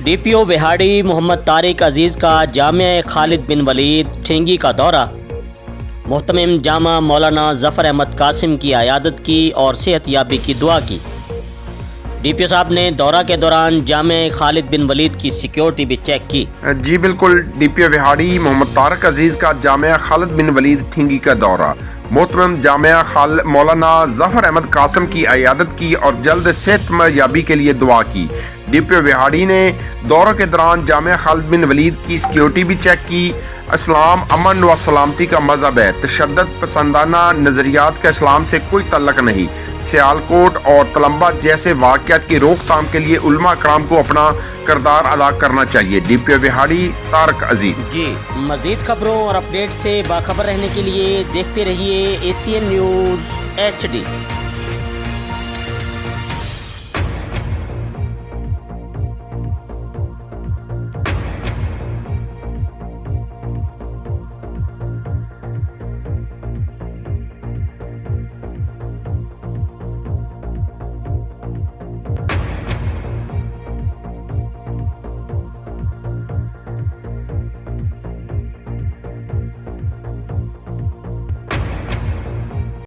D P او وہاڑی محمد طارق عزیز کا جامعہ خالد بن ولید ٹھینگی کا دورہ، محتمم جامعہ مولانا ظفر احمد قاسم کی عیادت کی اور صحت یابی کی دعا کی۔ ڈی پی او صاحب نے دورہ کے دوران جامعہ خالد بن ولید کی سیکیورٹی بھی چیک کی۔ جی بالکل، ڈی پی او وہاڑی محمد طارق عزیز کا جامعہ خالد بن ولید ٹھینگی کا دورہ، محترم جامعہ مولانا ظفر احمد قاسم کی عیادت کی اور جلد صحت یابی کے لیے دعا کی۔ ڈی پی او وہاڑی نے دورہ کے دوران جامعہ خالد بن ولید کی سیکیورٹی بھی چیک کی۔ اسلام امن و سلامتی کا مذہب ہے، تشدد پسندانہ نظریات کا اسلام سے کوئی تعلق نہیں۔ سیالکوٹ اور تلمبہ جیسے واقعات کی روک تھام کے لیے علماء کرام کو اپنا کردار ادا کرنا چاہیے۔ ڈی پی او وہاڑی طارق عزیز۔ جی، مزید خبروں اور اپڈیٹ سے باخبر رہنے کے لیے دیکھتے رہیے ACN نیوز HD۔